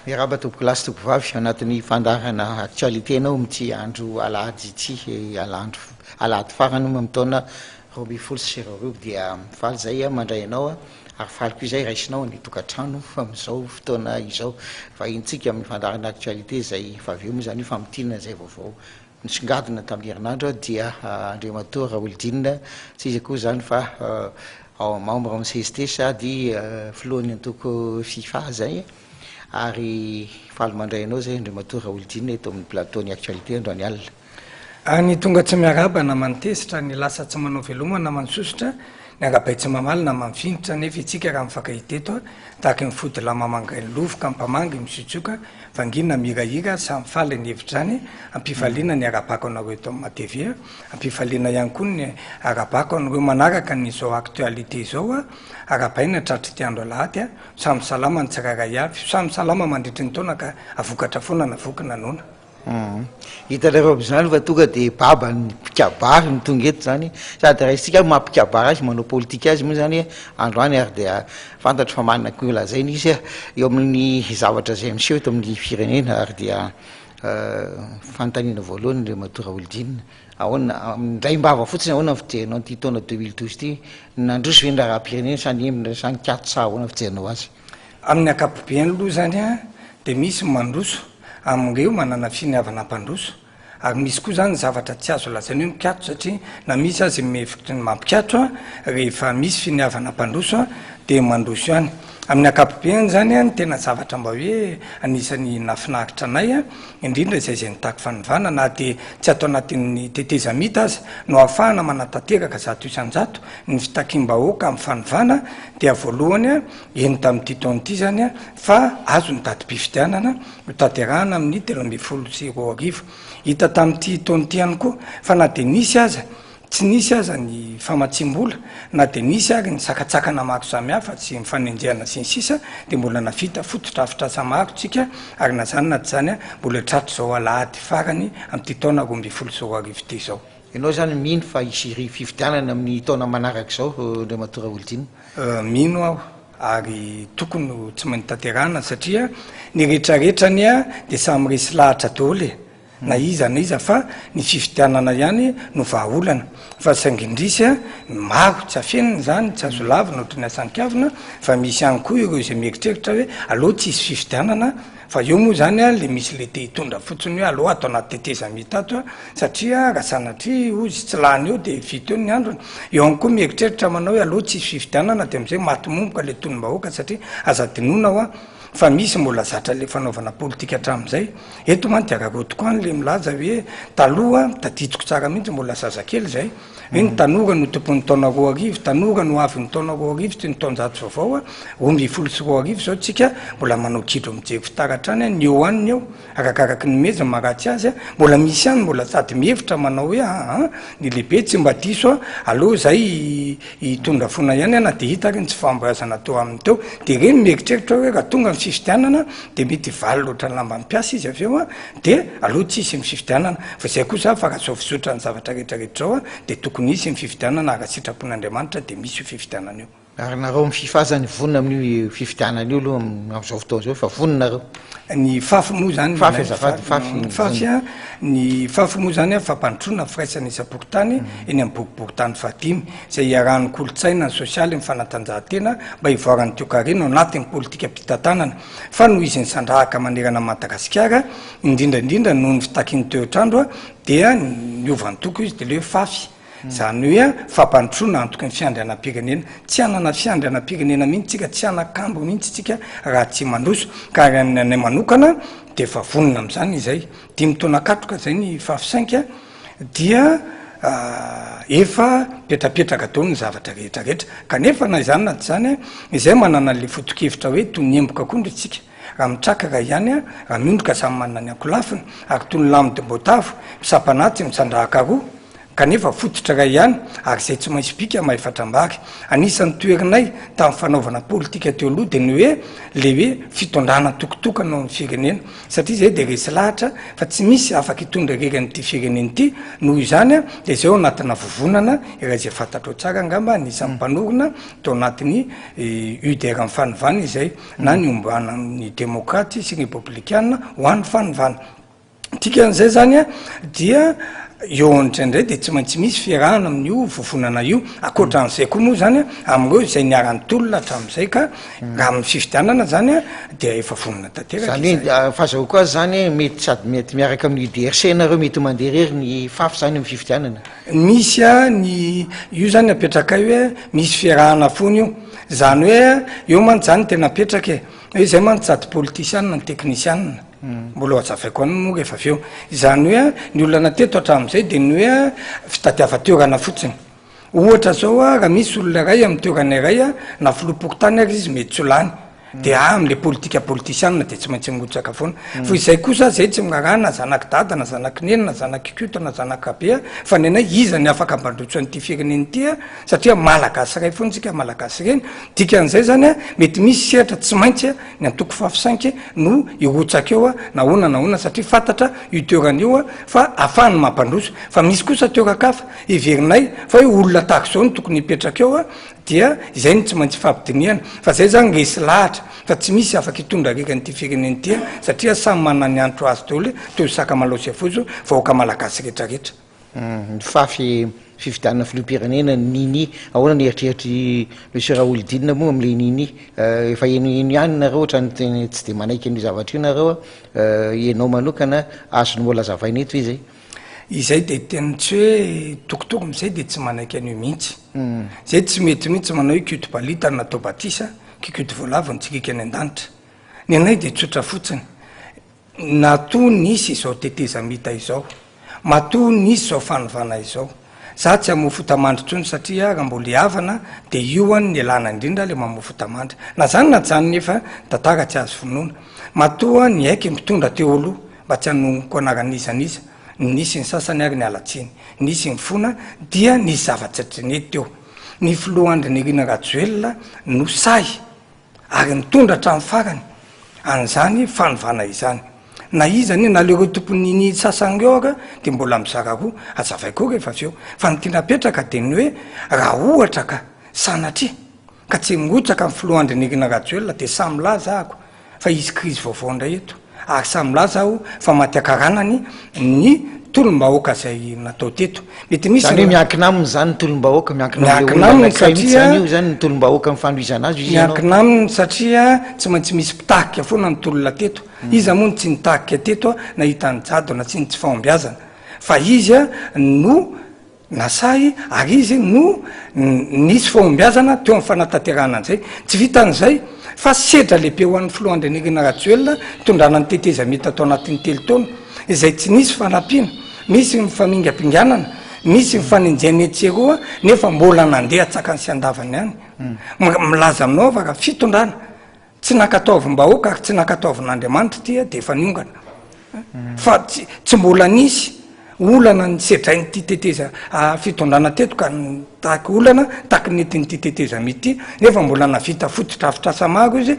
Miaraba tompoko lasy tompoko vavy anatin'ny fandarana actualité anao mity andro alahady ity alahady farany amin'ny taona 2020 dia faly zay mandray anao ary faliko izay raisinao ny tokantrano am'izao fotoana izao fa intsika amin'ny fandarana actualité zay fa aveo moa zany famidinana zay vaovao nisongadina tamin'ny herinandro dia Andriamatora Raholdina tsy izy koa zany fa membre amin'ny CST sady filohan'ny antoko FIFA zay ary faly mandray anao zay Andriamatora Raholdina eto amin'ny plateau ny actualité androany alina. Ny tonga tsy miaraba na mantesitra ny lasa tsy manao velomana mansosotra ny agabaitsy mamaly na manfinitra nefa itsika raha mifakahita eto tahaka ny fody lamamanga ny lovoka mpamangy misotsoka vangina mirahira samy faly ny hevitra zany ampifaliana ny arabako anareo eto amin'ny matv ampifaliana ihany koa ny arabako anareo manaraka nyzao actualité zao arabaina tratry ty andro alahady samy salama ny tsiraray avy samy salama mandritry ny taona ka avokatra foana navokana nona. Hitanareo am'izany fa tonga de baba ny pikabary ny tonga eto zany sady raha isika mampikabary azy manao politika azy moa zany androany ary dia fantatro fa manana koa lazainy izy eo amin'ny zavatra zay miseho eto amin'ny firenena ary dia fanontaniana voalohany Andriamatora Raholdina ahoana ndray-mbava fotsiny ahoana fijerenao ty taona 2012 ty nandroso ve raha-pirenena sany kato sa ahoana fijerenao azy? Amin'ny akapobeany aloha zany de misy mandroso amreo manana finiavana mpandroso ary misy koa zany zavatra tsy azo lazany hoe mikatro satria na misy azy mefitry ny mampikatro rehefa misy finiavana mpandroso de mandroso ihany. Amin'ny akapobeany zany ny tena zavatra mba hoe anisan'ny nafinaritra anay indrindra zay nitako fanivana na de tsy atao anatin'ny tetezamita azy no ahafahana manatateraka zato isanjato ny fitakimbahoaka amin'ny fanivana dia voalohany eny tamin'ity taona ity zany fa azo ny datim-pifidianana hotanterahana amin'ny 2020 hita tamin'ity taona ity ihany koa fa na de nisy aza tsy nisy aza ny famatsim-bola na de nisy ary ny sakatsakana maro samihafa tsy mifanenjehana sy ny sisa de mbola navita fototrafitra maro tsika ary na zany na ty zany mbola tratry zao alahady farany amin'ity taona 2020 ty zao. Ianao zany mino fa isiry fifidianana amin'ny taona manaraka zao Andriamatora Raholdina? Mino aho ary tokony tsy manitanterahana satria ny rehetrarehetrany de samy resy lahatra daholo na iza fa ny fifidianana ihany no vahaolana fa saingindrisy maro tsy afenina zany tsy azo lavina ohatry ny asan-kiavina fa misy ihany koa ireo zay mieritreritra hoe aloha tsy isy fifidianana fa eo moa zany le misy le te hitondra fotsiny hoe aloha atao anaty tetezamita ato satria raha sanatry ozy tsy lahany eo de vita eo ny androny eo any koa mieritreritra manao hoe aloha tsy isy fifidianana de am'izay matomomboka le tonym-bahoaka satria aza dinona fa misy mbola zatra le fanaovana politika hatram'izay eto man de ararotoko any le milaza hoe taloha tadidiko tsara mihitsy mbola zazakely zay hoe ny tanora no tompon'ny taona 2000 tanora no avy ny taona 2000 ty ny taonjato vaovao 2020 zao tsika mbola manao kidro mijery fitaratra any ny eo aniny eo arakaraky ny meza maratsy azy mbola misy any mbola sady mihevitra manao hoe ny lehibe tsy mba diso aloha zay hitondra fona ihany na de hita reny tsy famboazana teo amin'ny teo de reny mieritreritra hoe raha tonga fifidianana de mety valy loatra ny lamba mpiasa izy aveo de aloha tsy isy mififidianana fa zay kosa fa raha zao fizotra ny zavatra rehetrarehetra zao de tokony isy mififidianana raha sitrapon'Andriamanitra de misy io fifidianana io. Ary nareo FIFA zany vonina amin'ny fifidianana io aloha am'izao fotoana zao fa voninareo ny fafy moa zany ny fafy moa zany fampandroana firaisana isam-pokotany eny amin'ny bokibokitany fadimy zay iarahan'ny kolotsaina ny sosialy mifanatanjahantena mba hivoarany tiokarena anatin'ny politika mpitantanana fa noho izy ny sandrahaka manerana Madagasikara indrindraindrindra noho ny fitakin'ny toetrandro dia niovan'ny toko izy de le fafy zany hoe fampandroana antoky ny fiandrianam-pirenena tsy anana fiandrianam-pirenena mihitsy tsika tsy anakambo mihitsy tsika raha tsy mandroso ka ny manokana de fa vonina am'izany izay 5 taona katroka zay ny fafisainka dia efa petrapetraka tao ny zavatra rehetrarehetra kanefa na izany na ty zany izay manana le fotokevitra hoe toy ny emboka akondro itsika raha mitrakaka ihany raha miondroka samy manana ny ankolafina ary toy ny lamy de mbotavo misapanaty misandrahaka roa kanefa fototra ray ihany ary zay tsy maintsy bika mahefatram-bary anisan'ny toerinay tamin'ny fanaovana politika teo aloha de ny hoe le hoe fitondrana tokotokana amin'ny firenena satria zay de resy lahatra fa tsy misy afaka hitondra reran'ity firenena ity noho izany a de zay ao anatina vovonana iraha zay fantatro tsara angamba anisan'ny mpanorona tao anatin'ny UDR amin'ny fanovana izay na ny ombana ny demokraty sy républicaine ho an'ny fanovana tikan'izay zany a dia eo andraindray de tsy maintsy misy fiarahana amin'io vovonana io akoatran'izay koa moa zany a am'ireo izay niaran'ny tolona hatramin'izay ka raha amin'ny fifidianana zany a dia efa vonona tanteraka zany hoe fazao koa zany mety sady mety miaraka amin'ny UDRC nareo mety mandeha rery ny fafy zany amin'ny fifidianana misy a ny io zany apetraka hoe misy fiarahana fony io zany hoe eo man zany tena apetraka hoe zay man sady politicianna ny technicianna mbola azafaiko any moa rehefa aveo zany hoe ny olona teto hatramin'izay de ny hoe fitadiava-toerana fotsiny ohatra zao a raha misy olona ray amin'ny toerana iray a na filopoko tany ary izy mety tsy lany de am'le politika politicianna de tsy maintsy migotsaka foana fa izay kosa zay tsy mirarana zanaky dada na zanaky neny na zanaky kota na zanaky kabea fa nenay iza ny afaka ambandrotso an'ity fireneny ity a satria malagasy ray foantsika malagasy reny dikan'izay zany a mety misy sehatra tsy maintsy a ny antoko fafisainky no irotsaka eo a na ona satria fantatra io toerana io a fa afahany mampandroso fa misy kosa toerakafa iverinay fa hoe olona tahaka zao no tokony hipetraka eo a dia izay ny tsy maintsy fampidiniana fa zay zany resy lahatra fa tsy misy afaka hitondra rekan'ity fireneny ity satria samy manana ny antro azy daholo toy sakamalao fozo vahoaka malagasy rehetrarehetra ny fafy fifidianana filoham-pirenena nini ahoana ny eritreritry monsieur Raholdina moa am'le nini efa eno ihany nareo ohatrany teny tsy de manaiky an'io zavatra io nareo ianao manokana azony mbola zavaina eto izay izay de teny tsy hoe tokotoko am'izay de tsy manaiky an'io mihitsy zay tsy mety mihitsy manao hoe kioto balitana natao batisa kikioto voalaviny tsikika any an-danitra ny anay de tsotra fotsiny nato nisy izao tetezamita izao mato nisy zao fanovana izao za tsy hamofotamandry tsony satria raha mbola havana de io any ny alana indrindra le mamofotamandry na zany na jany nefa tantara tsy azo vonoana matoa ny aiky mitondra teo aloha mba tsy hanonoko anaran'izaniza nisy ny sasany ary ny alatsiny nisy ny fona dia nisy zavatsatriny teo ny filohandry ny rina rajoelona no say ary nitondra hatramin'ny farany an'izany fanovana izany na izany na lereo tomponiny sasany eo aka de mbola mizara roa azavaiko rehefa aveo fa ny tianapetraka de ny hoe raha ohatra ka sanatria ka tsy migotsaka amin'ny filohandry ny rina rajoelona de samylaza ahako fa izy krizy vaovao indray eto ary samylaza aho fa matiakaranany ny tolom-bahoaka zay natao teto mety misy zany hoe miankina aminy zany ny tolom-bahoaka miankina aminy satria io zany ny tolom-bahoaka amin'ny fandroizana azy izy miankina aminy satria tsy maintsy misy mpitahika foana ny tolona teto izy amony tsy nitahika teto na hitany jado na tsy ny tsy fahombiazana fa izy a no nasay ary izy no nisy fahombiazana teo amin'ny fanatanterahana an'izay tsy vitan'izay fa sedra lehibe ho an'ny filohandry nyrina rajoelona tondrana ny tetezamita atao anatin'ny telo taona izay tsy nisy fanampiana misy mifamingapinganana misy mifanenjany etseroa nefa mbola nandeha tsakany sy andavany any milaza aminao afaka fitondrana tsy nakataovim-bahoaka ary tsy nakataovin'andriamanitra tya de efa niongana fa tsy mbola nisy olana ny sedrainy ty teteza fitondrana teto ka tahaky olana tahaky netin'ity tetezamity nefa mbola navita fototrafitrasa maro izy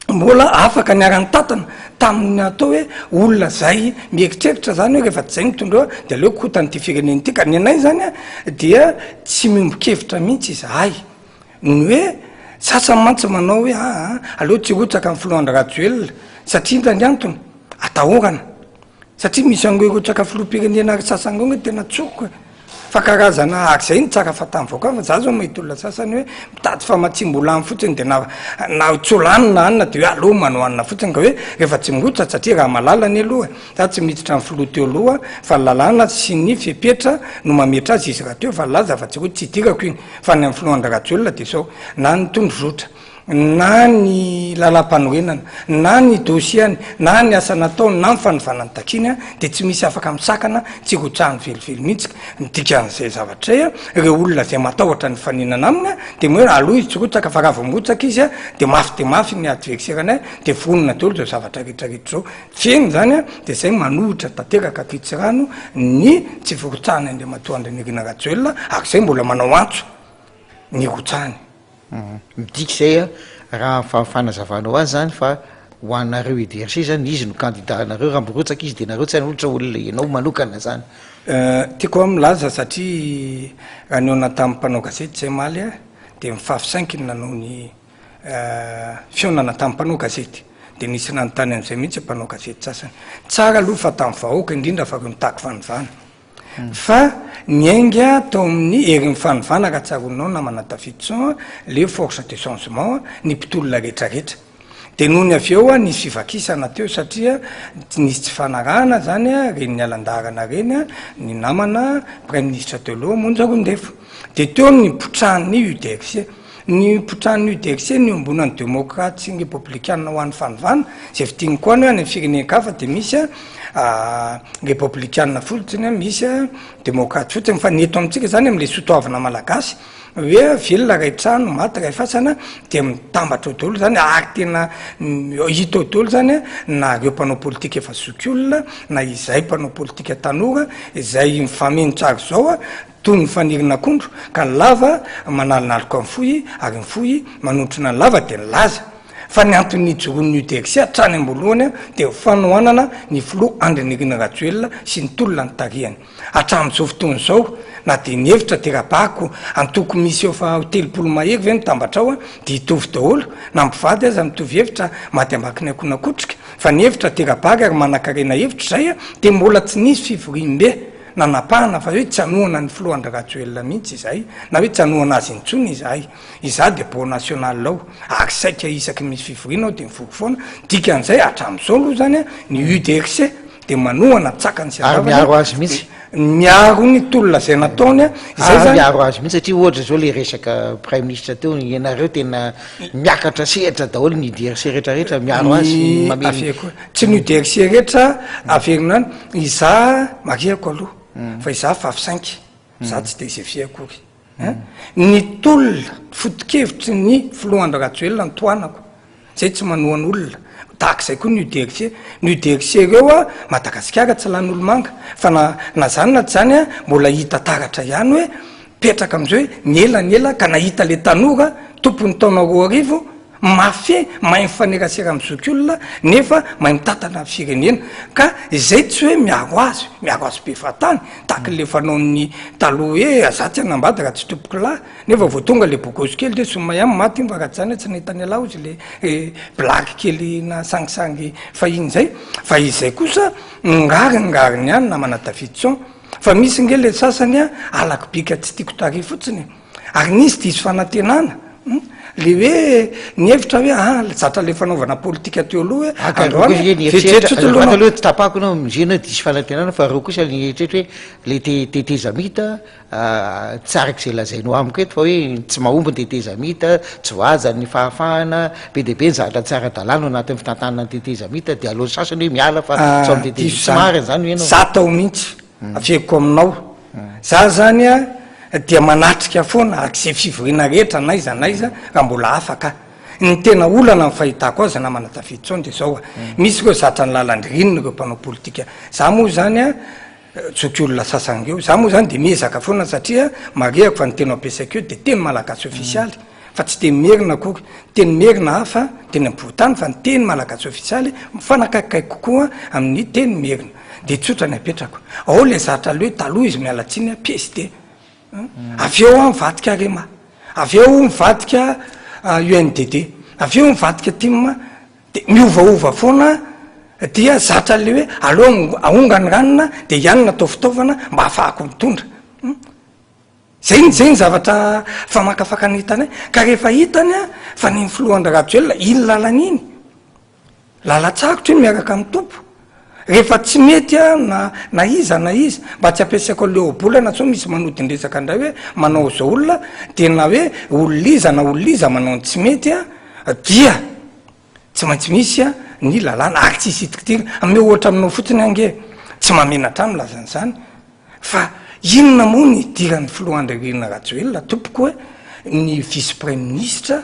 mbola afaka niarany tatana tamin'ny atao hoe olona zay mieritreritra zany hoe rehefa tsy zay mitondra de aleo kotan'ity fireneny ty ka ny anay zany a dia tsy miombokevitra mihitsy izy ay ny hoe sasany mantsy manao hoe aleo tsy rotsaka amin'ny filohandry rajoelona satria ndra ny antony atahorana satria misy angoe rotsaka filoam-pirenena ary sasany eo tena tsokoka fa karazana ary zay ny tsara fatam'vaoaka fa za zao mahita olona sasany hoe mitady fa matsimbolany fotsiny de na tsolanina anina de hoe aloha manao anina fotsiny ka hoe rehefa tsy mirotra satria raha malalany aloha za tsy miditra ny filoha teo aloha fa lalàna sy ny fepetra no mametra azy izy raha teo fa laza fa tsy hoe tsy idirako iny fa ny amin'ny filohandry rajoelona de zao na ny tondrozotra na ny lalam-panorenana na ny dosiany na ny asa nataony na mifanivanany takiny a de tsy misy afaka misakana tsy hotrahany velively mihitsy dikan'izay zavatra reo olona zay matahotra ny faninana aminy a de moe aloha izy tsorotsaka fa raha vomotsaka izy a de mafy ny adversaire-nay de vonona daholo zao zavatra rehetrarehetra zao feny zany a de zay manohitra tanteraka kitsirano ny tsy forotsahany andriamatoa Andrinirina Rajoelina ary zay mbola manao antso ny hotrahany midika zay a raha fanazavanao azy zany fa ho anareo EDRC zany izy no candidat anareo raha mborotsaka izy de nareo tsy anohitra olona ianao manokana zany tiako milaza satria raha ny ona tamin'ny mpanao gazety zay maly a de mifafisankiny nanao ny fionana tamin'ny mpanao gazety de nisy nanontany am'izay mihitsy mpanao gazety sasany tsara aloha fa tamin'ny vahoaka indrindra fa reo mitaky fanivana fa niainga tao amin'ny herin'ny fanivana raha tsaronao na manatafitson le force de changement ny mpitolona rehetrarehetra de noho ny avy eo a nisy fivakisana teo satria nisy tsy fanarahana zany a reny ny alandarana reny a ny namana premier ministre teo aloha Monjarondefo de teo ny potrahan'ny UDRC ny potrahan'ny UDRC ny ombonany démocrate sy ny républicaine ho an'ny fanivana zay fitiny koa ny any firenenkafa de misy a républicaine fotsiny misy a démocrate fotsiny fa ny eto amintsika zany am'le sotoavana malagasy hoe velona ray trano maty ray fasana de mitambatra daholo zany ary tena hita daholo zany na reo mpanao politika efa zoky na izay mpanao politika tanora izay mifamenotra ary zao a toy ny fanirian'akondro ka ny lava manalinaloko amin'ny fohy ary ny fohy manotrina ny lava de ny laza fa ny antony joron'ny UDRC hatrany ambolohany de fanohanana ny filoha Andrinirina Rajoelina sy ny tolona ny tarihany hatramin'izao fotoana zao na de ny hevitra terabako antoko misy eo fa telopolo mahery ve mitambatra ao a de hitovy daholo na mpivady aza mitovy hevitra maty ambaki ny akonakotrika fa ny hevitra terabaka ary manakarena hevitra zay a de mbola tsy nisy fivorimbe nanapahana fa hoe tsy anohana ny filoha Andry Rajoelina mihitsy izay na hoe tsy anohana azy intsony izahay iza de bon national ao ary saika isaky misy fivoriana ao de mivory foana dikan'izay hatram'izao aloha zany a ny UDRC de manohana tsakany sy ary miaro azy mihitsy miaro ny tolona zay nataony a izay zany miaro azy mihitsy satria ohatra zao le resaka prime ministre teo ianareo tena miakatra sehatra daholo ny UDRC rehetrarehetra miaro azy mameko tsy ny UDRC rehetra averinany iza mariako aloha fa iza fafisainky za tsy de izay fiakory ny tolona fotokevitry ny filoha Andry Rajoelina ny toanako zay tsy manohany olona tahak'izay koa ny UDRC reo a Madagasikara tsy lan'olo manga fa na zany na tsy zany a mbola hita taratra ihany hoe petraka am'izao hoe miela ka nahita le tanora tompony taona 2 mafy mahay mifanerasera amin'ny zoky olona nefa mahay mitatana firenena ka izay tsy hoe miaro azy be fatany taky le fanaon'ny taloha hoe azatsy anambady raha tsy tompoko lahy nefa vo tonga le bogozy kely de somay amy maty mba raha tsy zany tsy nahitany ala ozy le blaky kely na sangisangy fahiny zay fa izay kosa ngaringary ihany na manatafitson fa misy nge le sasany a alaky bika tsy tiako tary fotsiny ary nisy diso fanantenana le hoe ny hevitra hoe zatra le fanaovana politika teo aloha hoe tapako anao mizena hoe diso fanantenana fa reo kosa ny eritretra hoe le tetezamita tsaraky zay lazainao amiko eto fa hoe tsy mahomby ny tetezamita tsy hoaja ny fahafahana be de be ny zavatra tsara dalàna anatin'ny fitantanana ny tetezamita de alohan'ny sasany hoe miala fa tsy amin'ny tetezamary zany ianao za tao mihitsy aveko aminao za zany a dia manatrika foana ak'izay fivoriana rehetra naiza raha mbola afaka ny tena olana ny fahitako azy na manatafitson de zao a misy reo zatra ny lalandrinina reo mpanao politika za moa zany a joky olona sasangeo za moa zany de miezaka foana satria mariako fa ny tena ampiasaiko eo de teny malagasy ofisialy fa tsy teny merina akory teny merina hafa teny ampotany fa ny teny malagasy ofisialy mifanakaikai kokoa amin'ny teny merina de tsotra ny apetrako ao le zatra le hoe taloha izy mialatsiny PSD avy eo a mivadika rema avy eo mivadika UNDD avy eo mivadika tim de miovaova foana dia zatra le hoe aloha aongany ranona de ianina atao fitaovana mba hafahako mitondra zay ny zavatra famakafaka ny hitany ka rehefa hitany a fa ny filoha Andry Rajoelina iny lalana iny lalatsarotra iny miaraka amin'ny tompo rehefa tsy mety a na iza mba tsy ampiasaiko le obolana sao misy manodindresaka ndray hoe manao zao olona de na hoe olona iza manao ny tsy mety a dia tsy maintsy misy a ny lalàna ary tsisy itikitiry ame ohatra aminao fotsiny ange tsy mamenatra any lazany zany fa inona moa ny idiran'ny filohandririna Rajoelina tompoko hoe ny vice premier ministre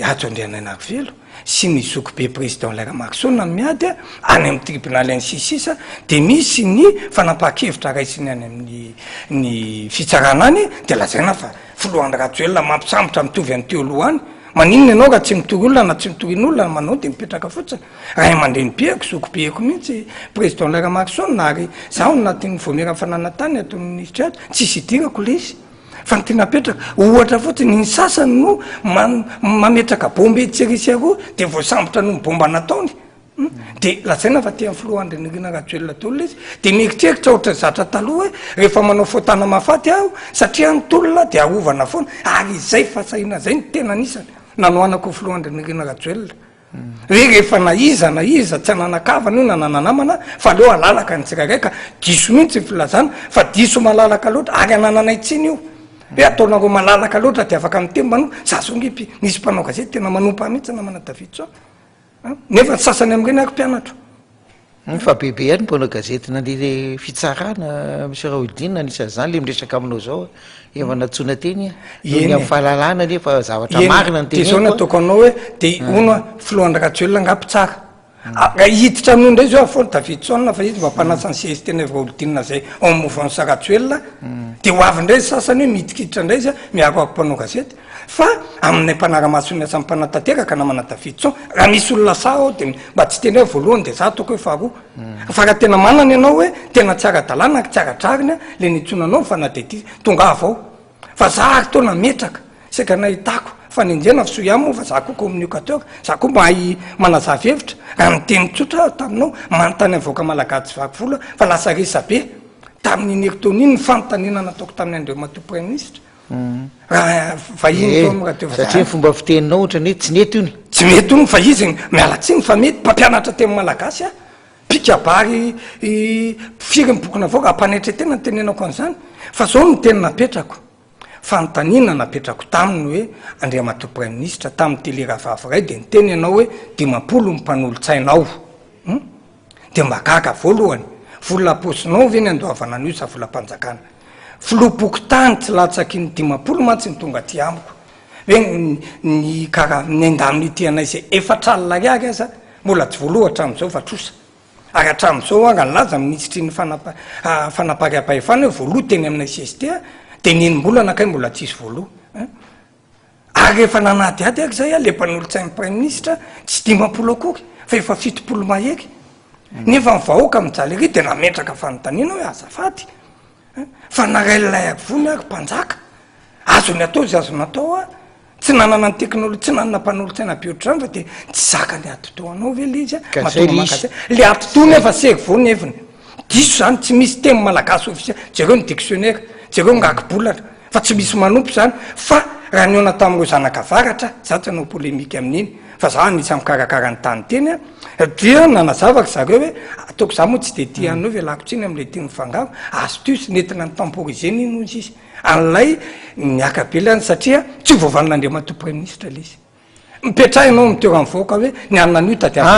ato Andriananarivelo sy ny zokibe président Leramakson miady any amin'ny tribunaly any sisisa de misy ny fanapaha-kevitra raisiny any amin'ny fitsarana any de lazaina fa filohan'ny Rajoelina mampisambotra mitovy any teo aloha any maninona ianao raha tsy mitory olona na tsy mitorin'olona manao de mipetraka fotsiny raha aman-dreny beako zokibeako mihitsy président Leramakson ary zaho natin'ny voamera fananantany ataon'ny ministre ato tsisy idirako le izy fa ny tena petraka ohatra fotsiny ny sasany no mametraka bomba etserisy aroa de voasambotra no bomba nataony de lazaina fa tia filohandrinirina Rajoelina tolo izy de mieritreritra ohatra zatra taloha hoe rehefa manao fotana mafaty aho satria nytolona de arovana foana ary izay fasahina zay ny tena anisany nanoanako filohandrinirina Rajoelina hoe rehefa na iza tsy ananakavana io na nananamana fa aleo alalaka ny tsirairay diso mihitsy filazana fa diso malalaka loatra ary anananay tsiny io hoe ataonareo malalaka loatra de afaka mitembano zasongipy nisy mpanao gazety tena manompa mihitsy na manatavitso nefa ny sasany am'ireny ako mpianatro fa bebe any mponao gazety nandeha fitsarana monsieur Raholdina anisan'izany le miresaka aminao zao efa natsona teny eny amin'ny fahalalana nefa zavatra marina ny teny de zao nataoko anao hoe de ona filohan'ny Rajoelina angapy tsara hiditra amin'io ndray zao afony tavitsoana fa izy mba mpanasa ny siège teny Raholdina zay en mouvance Rajoelina de ho avy ndray sasany hoe midikiditra ndray izy miaro ako mpanao gazety fa amin'ny mpanara-masony asa mpanatateraka na manatavitso raha misy olona sao de mba tsy teny hoe voalohany de za toko hoe faharoa fa raha tena manana ianao hoe tena tsara dalàna tsaradrarina le nitsonanao fanadety tonga avao fa za ary tona metraka seka nahitako fa ninjena fiso ihany moa fa za koa communicateur za koa mahay manazavy hevitra raha miteny tsotra taminao manontany avoaka malagasy vakivola fa lasa resa be tamin'ny ertoniny ny fanontaniana nataoko tamin'ny andreo mato premier ministre raha vahiny satria ny fomba fiteninao ohatra ny tsy mety iny tsy mety ony fa izy mialatsiny fa mety mpampianatra teny malagasy a pikabary firy mibokona avao ampanetry tena ny tenenako an'izany fa zao ny teny napetrako fanontaniana napetrako taminy hoe Andriamato premier ministre tamin'ny télé ravavy de niteny ianao hoe 50 mpanolo-tsainao de magaga voalohany vola posinao ve ny andoavana an'io sa vola mpanjakana filopoko tany tsy latsaky ny 50 mantsy ny tonga ty amiko hoe ny karaha ny andaminy ity anay zay efatralina ariary aza mbola tsy voaloha hatramin'izao fa trosa ary hatramin'izao anga nylaza ministry ny fanapariam-pahefana hoe voaloha teny aminay CST de ninim-bolana kay mbola tsisy voaloha ary rehefa nanadiady aky zay le mpanolo-tsain'ny premier ministre tsy 50 akory fa efa 70 maheky nefa ny vahoaka mijaly ry de nametraka fanontaniana hoe azafady fa naraililay akivony ary mpanjaka azony atao zy azony atao a tsy nanana ny teknôlojia tsy nanana mpanolo-tsaina be ohatr'izany fa de tsy zaka ny atotoanao ve le izy le atoto nefa sery vo neviny diso zany tsy misy teny malagasy ofisiel jereo ny dictionnaire jereo ngakibolatra fa tsy misy manompo zany fa raha niona tamin'ireo zanakavaratra zatsy anao polémika amin'iny fa za nisy amikarakara ny tany teny a dia nanazavaka zareo hoe ataoko za moa tsy de ti anao velako tsiny am'le teny fangaro astuce nentina ny temporisena iny ozy izy an'lay miakabe any satria tsy voavanin'Andriamato premier ministre le izy mipetrahinao mitoeran'ny voaka hoe ny anan'io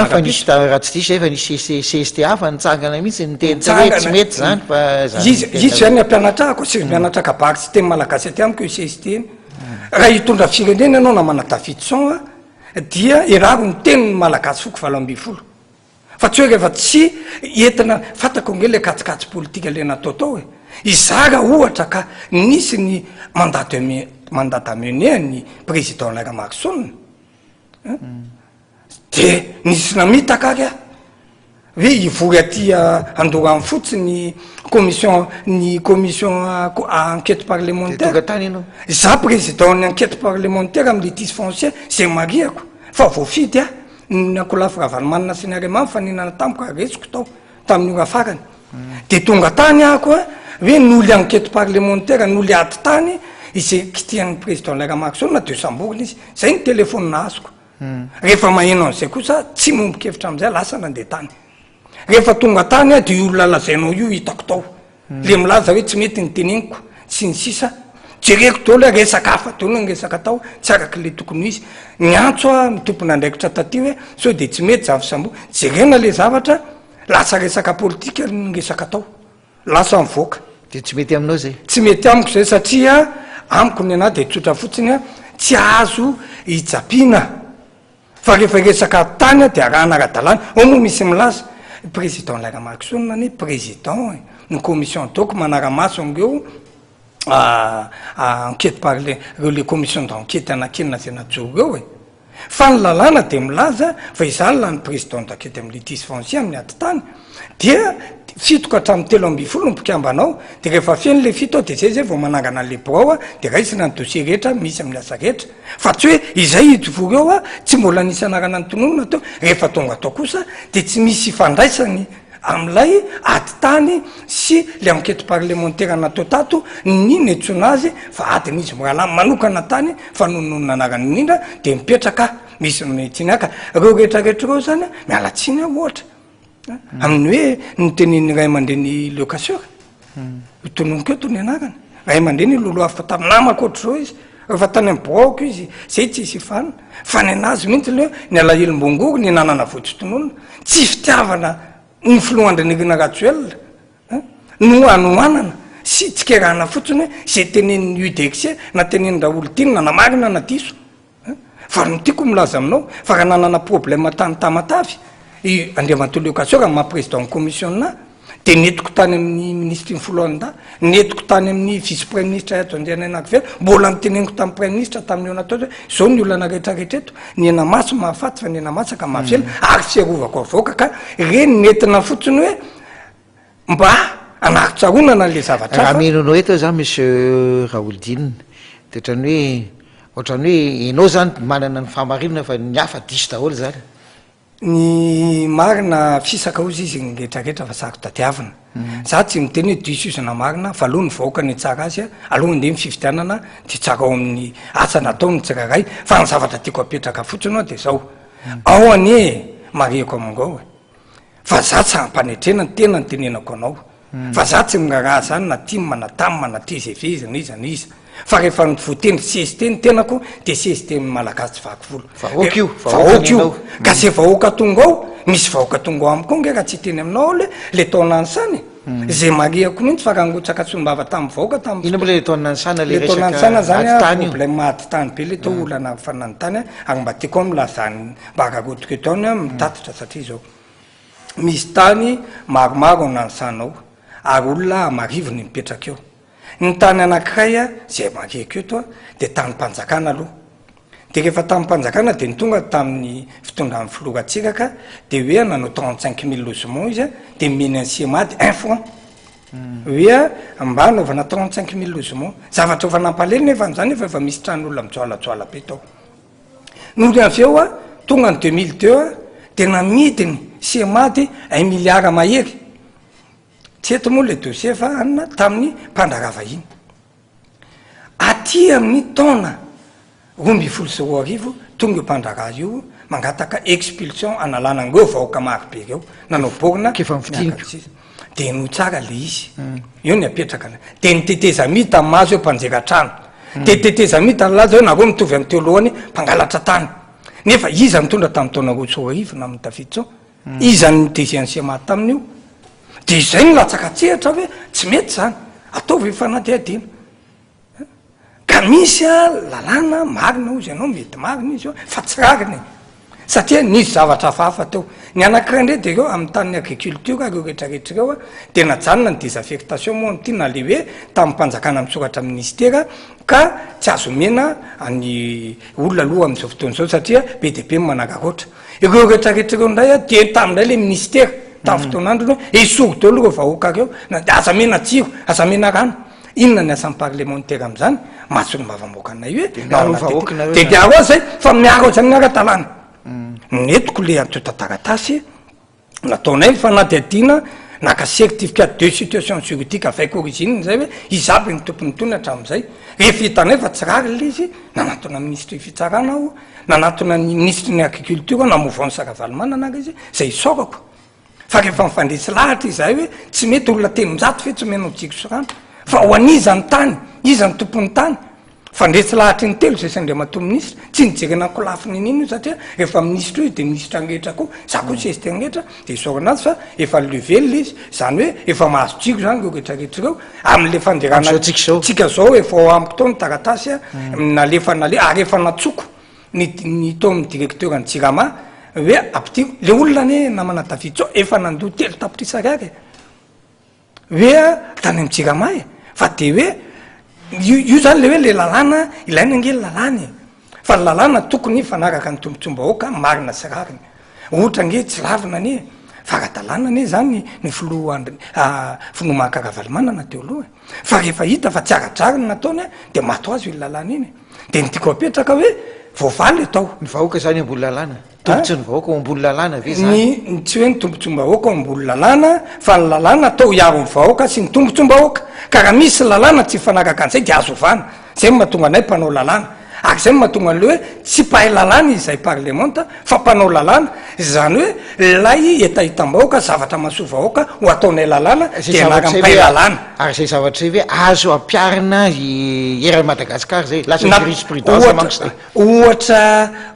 fa nisy raha tsy diso efa nisy CST hafa nitsangana mihitsy ny teny tsy mety zany fa izy zany ampianatra ako sy mianatra kabary sy teny malagasy aty amiko io CST iny raha hitondra firenena ianao na manatavitson dia iraro ny teny malagasy foko 20 fa tsy hoe rehefa tsy entina fatako nge le katsikatsy politika le natao tao izara ohatra ka nisy ny mandate mené ny président Leramakson de nisy namitaka ary hoe ivory aty andorany fotsiny ny commission enquête parlementaire za président ny enquête parlementaire amin'ny litige foncier zay mariako fa voafidy nakolafy ravanomanina sy ny arimamy fa ninana tamiko aresiko tao tamin'io rafarany de tonga tany ako hoe noly enquête parlementaire noly ady tany izay kitian'ny président Leramakson na 200 izy zay ny telefony nazoko rehefa maheno an'izay kosa tsy mombokevitra am'izay lasa nandeha tany rehefa tonga tany de olona lazainao io hitako tao le milaza hoe tsy mety ny teniniko sy ny sisa jereko tolo resaka hafa tolo nresaka atao tsy araky le tokony izy ny antso a mitompona andraikitra taty hoe so de tsy mety zavy sambo jerena le zavatra lasa resaka politika nresaka atao lasa mivoaka de tsy mety aminao zay tsy mety amiko zay satria amiko ny ana de tsotra fotsiny a tsy azo ijapina fa rehefa resaka tany de arahana ara-dalàna ao moa misy milaza président laramakisonina ny président ny commission doko manara-maso angeo enquête par reo le commission d'enquête anakinina zay najoro reo fa ny lalàna de milaza fa izany la ny président d'enquête amin'ny litige foncier amin'ny ady tany dia fito ka hatramin'ny 3 mpikambanao de rehefa fiany le fito ao de zay vao manangana le birao de raisina ny dossier rehetra misy amin'ny asa rehetra fa tsy hoe izay idovo reo tsy mbola nisy anarana ny tononona atao rehefa tonga atao kosa de tsy misy fandraisany am'lay ady tany sy le enquête parlementaire natao tato niny etsona azy fa adiny izy mrala manokana tany fa nononona anarany indrindra de mipetraka misy metsiny aka reo rehetrarehetra reo zany mialatsiny ohatra amin'ny hoe nyteniny ray aman-dreny locateur tononoko eo tony anarany ray aman-dreny lolo afa taminamako ohatry zao izy rehefa tany am broako izy zay tsy isy fanina fa ny anazy mihitsy le ny alahelim-bongoro ny nanana votsy-tononona tsy fitiavana ny filoandrenirina ratsuel no anoanana sy tsikerahana fotsiny hoe zay tenen'ny udexia na teneny raolo tinina na marina na diso fa no tiako milaza aminao fa raha nanana problème tany tamatavy i andriamatolocation raha maha-président commissionna de netiko tany amin'ny ministre ny foloanda netiko tany amin'ny vice premier ministre ato andriana anakivela mbola nyteneniko tamin'ny premier ministre tamin'ny eo natao hoe zao ny olana rehetrarehetra eto ny ena maso mahafaty fa ny ena masaka mahafela ary fiarovako avoaka ka reny nentina fotsiny hoe mba anakitsarona le zavatra raha minonao eto zany monsieur raholdina de ohatrany hoe enao zany manana ny fahamarinana fa ny hafa diso daholo zany ny marina fisaka ozy izy ny rehetrarehetra fa sako tadiavina za tsy miteny hoe diso izy na marina fa aloha ny vahoaka ny tsara azy aloha nde my fividianana de tsara ao amin'ny asa natao ny tsiraray fa ny zavatra tiako apetraka fotsiny ao de zao ao anie mariako amingao fa za tsy hampanetreana tena ny tenenako anao fa za tsy miraha zany na timma na tamma na tezeve izy na iza na iza fa rehefa ny voateny CST ny tenako de CST ny malagasy vaky volo vahoaka io ka zay vahoaka tonga ao misy vahoaka tonga ao amiko nge raha tsy teny aminao le taona ansany zay mariako mihitsy fa raha ngotsaka tsombava tamin'ny vahoaka ino mbola le taona ansana le taona ansana zany problème ady tany be le tao olana fanany tany ary mba tiako milazany mba rarotika etaony mitatitra satria zao misy tany maromaro anansanao ary olona marivony mipetraka eo ny tany anakiray zay mariako eto de tany mpanjakana aloha de rehefa tamin'ny mpanjakana de nitonga tamin'ny fitondran'ny filoratsiraka de hoe nanao 35 000 logement izy de miny ansiamady 1 franc hoe mba anaovana 35 000 logement zavatra efa nampalely nefa n'zany efa misy tran'olona mijoalajoala be tao nory avy eo tonga ny 2002 de namidiny siamady 1 milliard mahery tsy eto moa le dossier fa anina tamin'ny mpandrarava iny aty amin'ny taona 2010 tonga io mpandrara io mangataka expulsion analana ngeo vahoaka marobe reo nanao borina de no tsara le izy eo ny apetraka de nitetezami tamin'ny mazo eo mpanjeratrano de tetezamita laza hoe nareo mitovy amin'ny teolohany mpangalatra tany nefa iza mitondra tamin'ny taona roatsorivo na mitafitsao iza ny desiansiama tamin'io de izay ny latsaka tsehatra hoe tsy mety zany ataovy fanadiadina ka misy lalàna marina ozy ianao mety marina izy eo fa tsy rariny satria nisy zavatra hafahafa teo ny anakiray ndray de reo amin'ny tanin'ny agriculture reo rehetrarehetra reo de najanona ny désaffectation moa ny tina le hoe tamin'ny mpanjakana misoratra ministera ka tsy azo mena any olona aloha amin'izao fotoana zao satria be de be managaroatra ireo rehetrarehetra reo ndray de tamindray le ministera tamin'ny fotoanandro hoe esoro dolo reo vahoaka reo na de aza mena jiro aza mena rano inona ny asan'ny parlementaire am'zany matsony mavamboaka anay hoe de diaro a zay fa miaro zany miara-talàna netiko le antotantaratasy nataonay fanadiadina naka certificat de situation juridique avec origine zay hoe izaby ny tompony tony hatram'izay rehefa hitanay fa tsy rary le izy nanatona ministre fitsarana ao nanatona ny ministre ny agriculture na mouvance saravalymanana izy zay isorako fa rehefa mifandresy lahatra izay hoe tsy mety olona teninjato fe tsy menao jiko sorano fa ho an'izany tany izany tompony tany fa ndresy lahatry ny telo zay sandriamato minisitra tsy nijerena kolafiny nino io satria efa minisitra io de minisitra angetra koa za koa sesty angetra de isaoranazy fa efa levely izy zany hoe efa mahazo tsiko zany reo rehetrarehetra reo am'le fanderantsika zao efa ampytao ny taratasy nalefa nale ary efa natsoko ny tao amin'ny directeur ny Tsirama hoe apitiko le olona ne namana tafitsao efa nandoa telo tapitrisariary hoe tany amin'ny Tsirama fa de hoe io zany le hoe le lalàna ilaina angely lalàna fa lalàna tokony fanaraka ny tombotsombahoaka marina sy rariny ohatra nge tsy lavina ne faradalàna ne zany ny finomakaravalymanana teo aloha fa rehefa hita fa tsy aradrariny nataony de mato azy io lalàna iny de nytiako apetraka hoe voavaly atao ny vahoaka zany ambony lalàna tombotso ny vahoaka ambony lalàna ve zany tsy hoe ny tombotsombahoaka ambony lalàna fa ny lalàna atao hiaro ny vahoaka sy ny tombotsombahoaka ka raha misy lalàna tsy fanaraka an'izay de azovana zay mahatonga anay mpanao lalàna ary zay mahatonga an'le hoe tsy pahay lalàna izay parlementa fa mpanao lalàna zany hoe lay etahitam-bahoaka zavatra masoa vahoaka ho ataonay lalàna de anaramipay lalàna ary zay zavatra hoe azo ampiarina eran'ny Madagasikara zay lasa jurisprudence manko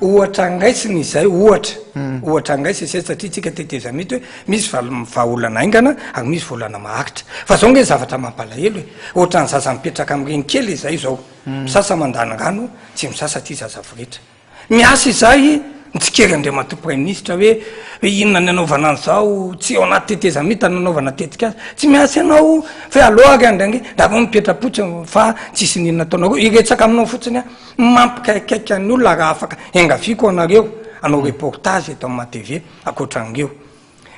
ohatra angaisiny izay ohatra angaisy izay satria tsika teteza mity hoe misy vaolana aingana ary misy volana maharitra fa zao nge zavatra mampalahelo hoe ohatra ny zaza mipetraka am'reny kely izay zao misasa mandany rano tsy misasa ty zaza voretra miasa izay nitsikery andriamato premier ministre hoe inona ny anaovana an'izao tsy ao anaty teteza mita nanaovana tetika azy tsy miasa ianao fa aloha andrange davo mipetrapotsy fa tsisy ninona ataonareo iretsaka aminao fotsiny a mampikaikaika ny olona raha afaka engaviko anareo anao reportage eto amin'ny TV akoatrangeo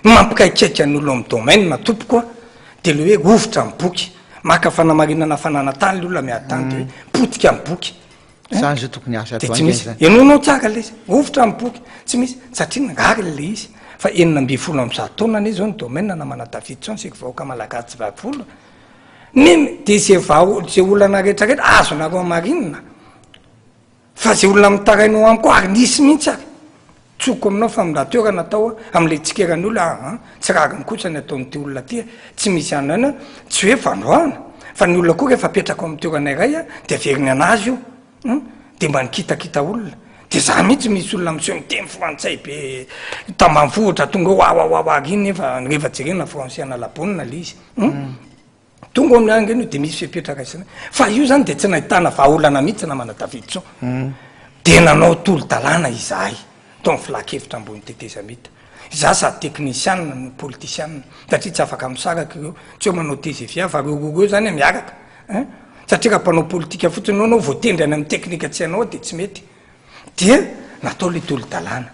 mampikaikaika ny olo amin'ny domaine na tompokoa de le hoe ovitra amin'ny boky maka fanamarinana fanana tany le olona miatany de hoe potika amin'ny boky zany zao tokony asa de tsy misy enonao tsara le izy ovitra amin'ny boky tsy misy satria ngary le izy fa 12 taona ane zao ny domaine namana tafiditsao sika vahoaka malagasy tsy vavolo neny de zay olana rehetrarehetra azonareo amarinina fa zay olona mitarainao amiko ary nisy mihitsy ary tsoko aminao fa miraha toerana atao am'le tsikerany olona tsy rariny kotsany ataon'ty olona ty tsy misy anana tsy hoe vandroana fa ny olona koa rehefa apetraka amin'ny toerana iray de averiny anazy io de mba nikitakita olona de za mihitsy misy olona miseho miteny frantsay be tambanvohatra tonga oaoaoaoag iny nefa rehefa jerena fransiana labonina le izy tonga miangeny de misy fipetraka isana fa io zany de tsy nahitana vaolana mihitsy namana davidso de nanao tolo-dalàna izahay tao filakevitra ambony tetezamita za sady technicianna no politicianna satria tsy afaka misaraka ireo tsy eo manao TGV fa reoreo zany miaraka satria raha mpanao politika fotsiny anao voatendry any amin'ny teknika tsy anao de tsy mety dia natao le tolo-dalàna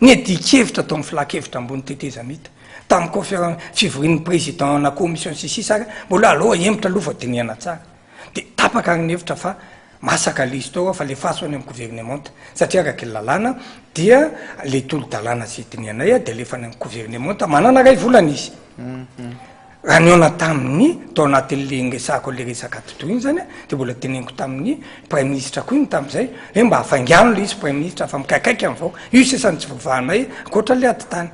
ny adikevitra atao amin'ny filakevitra ambony tetezamita tamin'ny conférence fivorian'ny président na commission sisisaka mbola aloha emitra aloha vadiniana tsara de tapaka ary ny hevitra fa masaka lizy tao fa le faso any amin'ny gouvernementa satria araky lalàna dia le tolo-dalàna sy dinianay de lefa any amin'ny gouvernementa manana ray volana izy raha niona tamin'ny tao anatin'le ngesako le resaka toto iny zany de mbola teneniko tamin'ny premier ministre koa iny tam'izay hoe mba hafaingano le izy premier ministre fa mikaikaiky am'y vahoaka io sesany tsy vovahanay akoatra le aty tany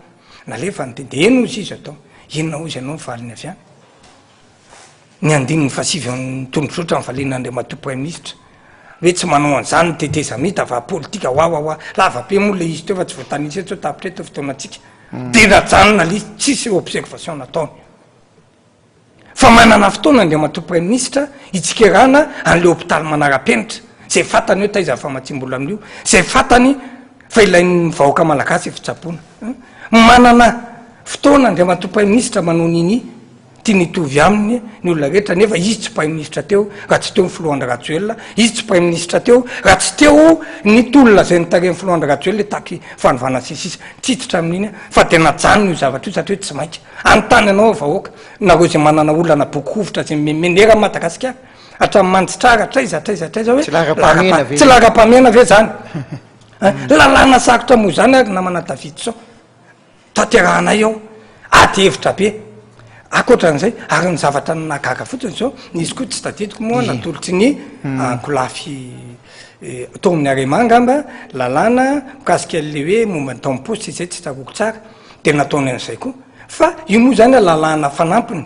nalefa ny de eno izy izy atao inona ozy anao mivaliny avy any ny andininy fasivy ny tondrosotra mivalin'andriamato premier ministre hoe tsy manao an'izany tetezamita fa politika oaoaoa lavabe moa le izy teo fa tsy voatanisa etso tapitra eto fotoanatsika de rajanona le izy tsisy observation nataony fa manana fotoana andriamato premier ministre itsikerana an'le hôpitaly manara-penitra zay fatany hoe taiza famatsimbola amin'io zay fatany fa ilain'ny vahoaka malagasy fitsapona manana fotoana andriamato premier ministre manao niny tia nitovy aminy ny olona rehetra nefa izy tsy premier ministre teo raha tsy teo ny filoandra ratsuel izy tsy premier ministre teo raha tsy teo ny tolona zay nitareny filoandra ratsuel taky fanovana sisisa tsitsitra amin'iny fa tena janony io zavatra io satria hoe tsy mainka antany anao vahoaka nareo zay manana olana bokovotra zay menera Madagasikara hatramin'ny manjitrara traiza hoe tsy lara-pamena ve zany lalàna sakotra moa zany ary namana davidso taterahanay ao aty hevitra be akoatran'izay ary ny zavatra nagaga fotsiny zao nisy koa tsy tadidiko moa natolotsy ny kolafy tao amin'ny aremanga amba lalàna mikasika le hoe momba ny taomposte izay tsy tsaroko tsara de nataony an'izay koa fa io moa zany lalàna fanampiny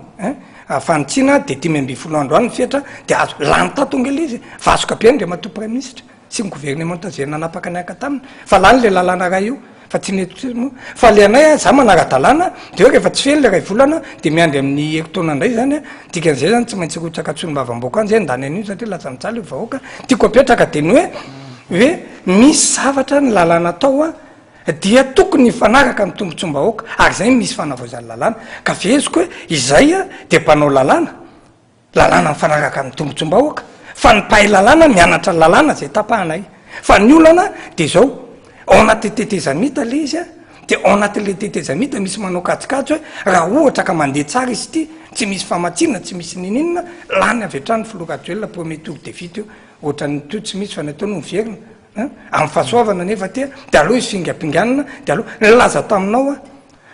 fanitsina de 10 andro any fietra de azo lany tatonga le izy vasoka piany de mato prime ministre sy ny gouvernement zay nanapaka ny aka taminy fa lany le lalàna raha io fa tsy nety fa le anay za manara-dalàna de hoe rehefa tsy feny le ray volana de miandry amin'ny ectona indray zany dikan'izay zany tsy maintsy rotsaka tsony mbavamboaka any zay ndany an'io satria lasa mitsaly vahoaka tiako apetraka de ny hoe misy zavatra ny lalàna atao dia tokony fanaraka amin'ny tombontsom-bahoaka ary zay misy fanavoazany lalàna ka veziko hoe izay de mpanao lalàna mifanaraka amin'ny tombontsom-bahoaka fa ny pahay lalàna mianatra lalàna zay tapahanay fa ny olana de zao ao anaty tetezamita le izy de ao anaty le tetezamita misy manao katsikatso hoe raha ohatra ka mandeha tsara izy ty tsy misy famatsinana tsy misy nininina lany avy atrany filokajoelona premier tour de vite io ohatran'ny to tsy misy fa ny atao no miverina amin'ny fahasoavana nefa tia de aloha izy fingapinganana de aloha nylaza taminao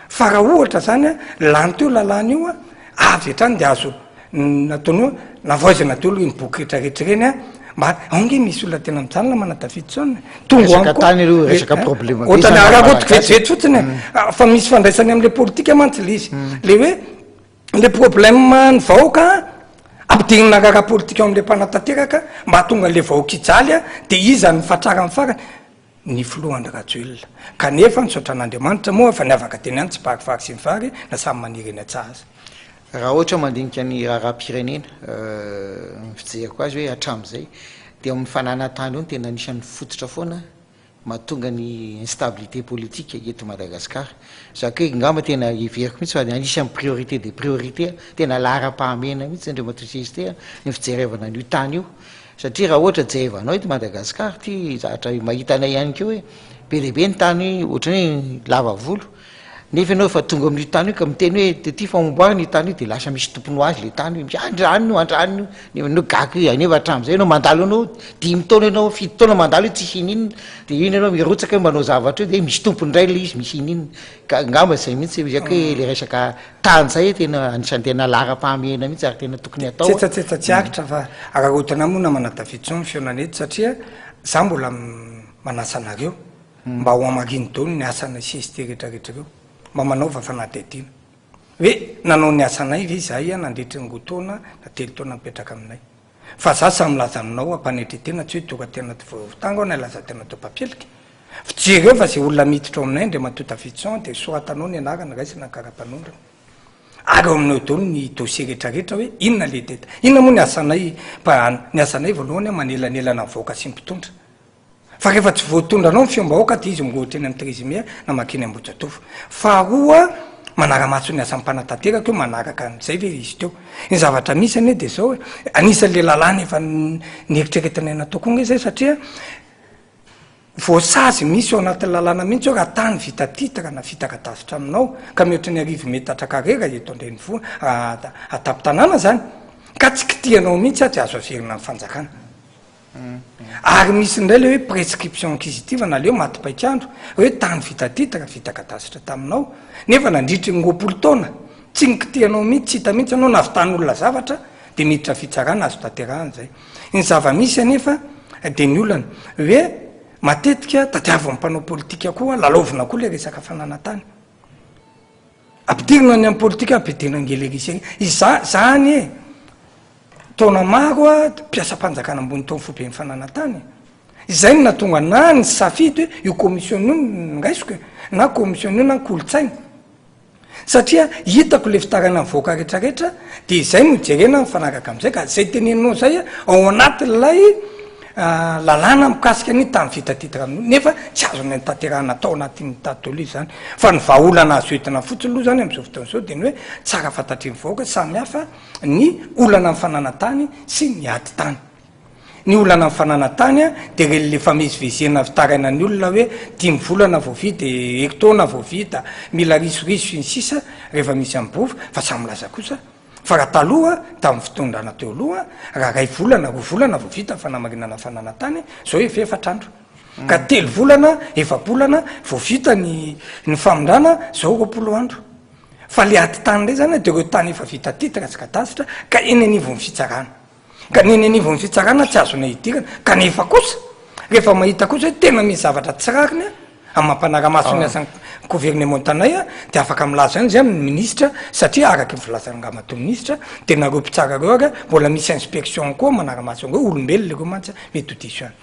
fa raha ohatra zany lany teo lalàna io avy atrany de azo nataonio navoazana teo aloha nyboky rehetrarehetra reny mba aonge misy olona tena mijanona manatafiditsony tongoaohatrany arahaohatry vetivety fotsiny fa misy fandraisany am'le politika mantsy le izy le hoe le problème ny vahoaka ampidignina raharaha politika am'le mpanatanteraka mba tonga le vahoaka ijaly de izany fatrara amin'ny farany ny filohany rajoelona kanefa nisaotra an'andriamanitra moa fa ny avaka teny any tsy parifary sy ny vary na samy maniry eny atsazy raha ohatra mandinika ny raharaha-pirenena fijeriko azy hoe hatram'izay de amin'ny fananatany io ny tena anisan'ny fototra foana mahatonga ny instabilité politique eto Madagasikara zaka hoe ngamba tena iveriko mihitsy fa anisan'ny priorité de priorité tena lahara-pahamena mihitsy andreo matrosiste ny fijerevana n'io tany io satria raha ohatra jerevanao eto Madagasikara ty zahatra mahitanay ihany keo hoe be lehibe ny tany ohatrany hoe lava volo nefa anao fa tonga amin'io tany io ka miteny hoe ty famomboarina io tany io de lasa misy tompony ho azy le tany io andraniny no gaky io anefa hatram'izay anao mandalo anao 10 taona anao 7 taona mandalo io tsisy ininina de iny anao mirotsaka hoe manao zavatra io de misy tompony indray le izy misy ininina ka ngamba zay mihitsy zaka hoe le resaka tany zay tena anisan'ny tena lara-pahamena mihitsy ary tena tokony atao tsetsa tsy akitra fa arahaotana moa na manatafitso ny fionanety satria za mbola manasa anareo mba ho amariny dolo ny asana CST rehetrarehetra reo mba manaova fanadihadiana hoe nanao ny asanay ve zay nandritry ny gotoana na telo taona mipetraka aminay fa za samy laza aminao ampanetretena tsy hoe toka tena votango na laza tena to papielika fijereo fa zay olona miditra aminay ndre matotafitson de soatanao ny anarana raisina karapanondra ary eo aminao dolo ny dossier rehetrarehetra hoe inona le teta inona moa ny asanay ny asanay voalohany manelanelana voaka sy mpitondra fa rehefa tsy voatondra anao ny fiombahoaka de izy mgohatra eny amin'ny trizimia na makiny ambotsatofo faharoa manara-maso ny asam-panatanteraka io manaraka n'izay ve izy teo ny zavatra misy ane de zao hoe anisan'le lalàna efa nieritreretanay nataoko nge zay satria voasazy misy eo anaty lalàna mihitsy eo raha tany vitatitaka na fitakatazitra aminao ka mihoatra ny arivo metatrakarera eto andreny vo atapitanàna zany ka tsy kitianao mihitsy tsy azo averina amin'ny fanjakana ary misy indray le hoe prescription inquisitive na leo maty-paikandro hoe tany vitatitaka fitakatazitra taminao nefa nandritry ngopolo taona tsy nikitianao mihitsy tsy hita mihitsy anao navitan'olona zavatra de miditra fitsarana azo taterahana zay ny zava-misy anefa de ny olana hoe matetika tadiavo am'mpanao politika koa lalaovina koa le resaka fananatany ampidirina ny amin'ny politika ampidirina angelerisy zany taona maro mpiasa-panjakana ambony taony fobe ny fananatany izay no natonga na ny safidy hoe io commission io ngaisiko na commission io na kolotsaina satria hitako le fitarana ny voaka rehetrarehetra de izay no jerena mifanaraka am'izay ka zay teneninao zay ao anatin'lay lalàna mikasika ny tany vitatitaka amin'io nefa tsy azo ny tanterahana tao anatin'ny tatolo izy zany fa ny vaolana azo entina fotsiny loha zany am'izao fotoan'izao de ny hoe tsara fantatry ny vahoaka samy hafa ny olana ny fananatany sy ny ady tany ny olana ny fananatany de rele famezivezena vitaraina ny olona hoe 10 volana vao vita hectona vao vita mila risoriso sy ny sisa rehefa misy am'bova fa samy laza kosa fa raha taloha tamin'ny fitondrana teo aloha raha ray volana roa volana vao vita fanamarinana fananatany zao efa efatrandro ka 3 volana efa-bolana vao vita ny famondrana zao 20 andro fa le ady tany ndray zany de reo tany efa vita titaka tsy kadasitra ka eny anivo ny fitsarana ka neny anivo ny fitsarana tsy azona hidirana kanefa kosa rehefa mahita kosa hoe tena misy zavatra tsy rariny a amin'ny mampanara-maso ny asany gouvernementanay de afaka milaza any zay amin'ny ministre satria araky filazangamato ministre de nareo mpitsara reo aga mbola misy inspection koa manara-maso ngo olombelona reo mantsy mety diso any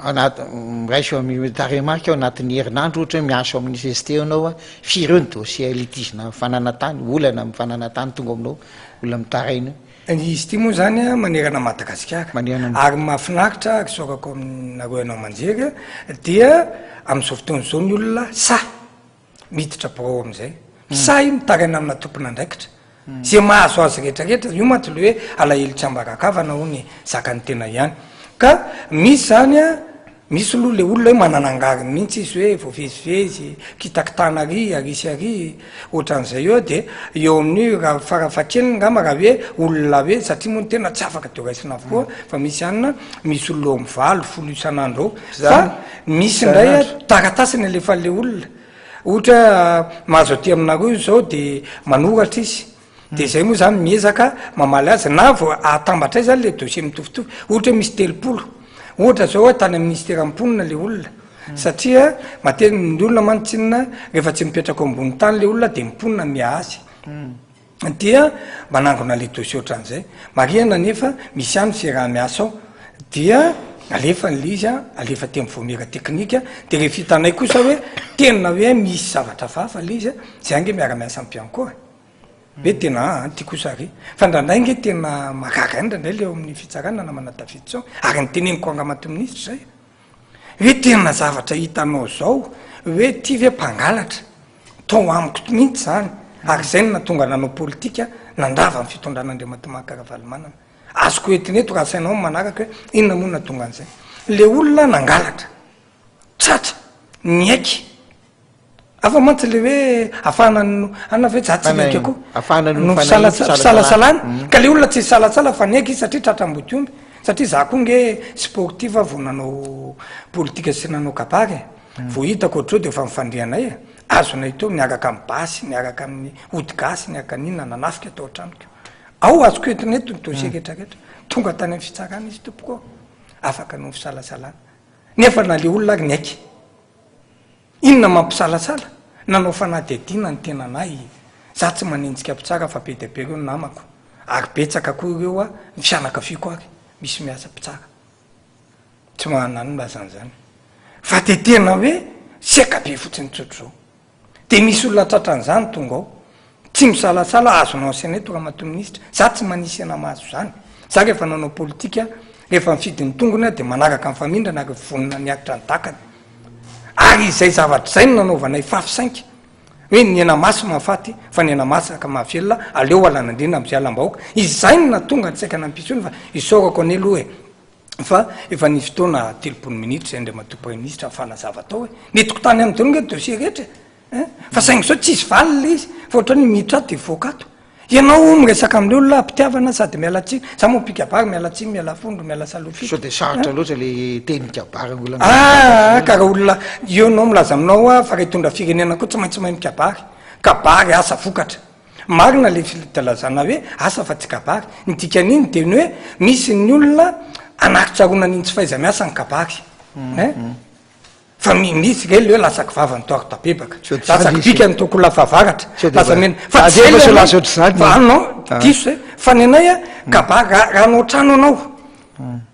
anaty raiso taremarka ao anatin'ny herinandro ohatra hoe miaso amin'ny CST anao firy ny dossier litigena fananatany olana amin'ny fananatany tonga aminao olona mitaraina izy ty moa zany a manerana Madagasikara ary mahafinaritra ary sorako aminareo anao manjery dia amin'izao fotoana zao ny olona sa miditra birao am'izay sa io mitaraina amina tompona andraikitra zay mahazo azy rehetrarehetra io mantsy le hoe alahelo tsambarakavana ho ny zakany tena ihany ka misy zany a misy aloha le olona hoe mananangary mihitsy izy hoe voavezivezy kitakitana ary sy ary ohatran'izay eo de eo amin'ny raha farafakeliny ngamba raha hoe olona hoe satria moa ny tena tsy afaka de raisina avokoa fa misy anina misy olona eo amin'ny valo folo isan'andro ao fa misy indray a taratasiny alefa le olona ohatra mahazo aty aminareo zao de manoratra izy de zay moa zany miezaka mamaly azy na vo atambatra zany le dossier mitovitovy ohatra misy telopolo ohatra zao hoe tany amin'ny ministera amponina le olona satria matety ny olona manotsinina rehefa tsy mipetraka ambony tany le olona de miponina miazy dia manangona le dossier ohatran'izay mariana nefa misy any fiaraha miasa ao dia alefa nyle izy a alefa temy vomera teknika de rehefa hitanay kosa hoe tena hoe misy zavatra fahafa le izy a zay ange miara-miasa ampiankoa hoe tena ty kosa ary fa ndrandray nge tena mahagaga ndrandray le eo amin'ny fitsarana na manatafiditsao ary nyteneniko angamato ministra zay hoe tena zavatra hitanao zao hoe ty ve mpangalatra tao amiko mihitsy zany ary zay no natonga nanao politika nandrava amin'ny fitondran'Andriamanitomankaravalymanana azoko etineto raha sainao manaraka hoe inona moa natonga an'izay le olona nangalatra tratra niaiky afa mantsy le hoe afahana ana ve jatsy maiky ko no fisalasalana ka le olona tsy salasala fa niaiky izy satria tratrambotomby satria za koa nge sportif vo nanao politika sy nanao kabary vo hitako ohatrao de fa mifandrianay azonay to miaraka amin'ny basy miaraka amin'ny odigasy miaraka n'inona nanafika atao antranoko ao azoko etineto ny dossier rehetrarehetra tonga tany amin'ny fitsarana izy tompokoa afaka no fisalasalana nefa na le olona ary niaiky inona mampisalasala nanao fanadidina ny tenanay za tsy manenjika mpitsara fa be deabe reo ny namako ary betsaka koa ireo a ny fianakafiko ary misy miasa mpitsara tsy mahanany mbazan'zany fa de tena hoe seka be fotsiny tsotro zao de misy olona tratran'izany tonga ao tsy misalasala azonao seneto raha mato ministra za tsy manisy ana mahazo zany za rehefa nanao politika rehefa mifidiny tongony a de manaraka nyfamindrana ary vonina niakitra ny takany ary izay zavatra zay no nanaovanay fafisainky hoe niena maso mahafaty fa niena masaka mahavelona aleo alanandrina am'zay alam-bahoaka izy zay no natonga ny tsaika nampisy ony fa isorako ane aloha e fa efa ny fotoana telopolo minitra zay ndre matopo ministra fanazava tao hoe netiko tany am'deo nge dossier rehetra fa saingy sao tsisy valy le izy fa ohatra ny miditra ato de voakato ianao miresaka amin'le olona ampitiavana sady miala tsiny za moa pikabary miala tsiny miala fondro miala salofiko so de sarotra loatra le teny-kabary karaha olona ionao milaza aminao a fa raha hitondra firenena koa tsy maintsy mahay mikabary kabary asa vokatra marina le fitalazana hoe asa fa tsy kabary nydikan'iny de ny hoe misy ny olona anakitsaroana n'iny tsy faiza miasa ny kabary fa misy re le hoe lasako vava ny toaro tabebaka lasako pika ny toko lafavaratra lazamena fa no diso fa ny anay a kabary raha anao trano anao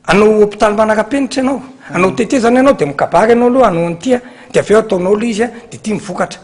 anao hopitaly manara-penitra ianao anao tetezana ianao de mikabary anao aloha anao antya de aveo ataonao lo izy a de ty mivokatra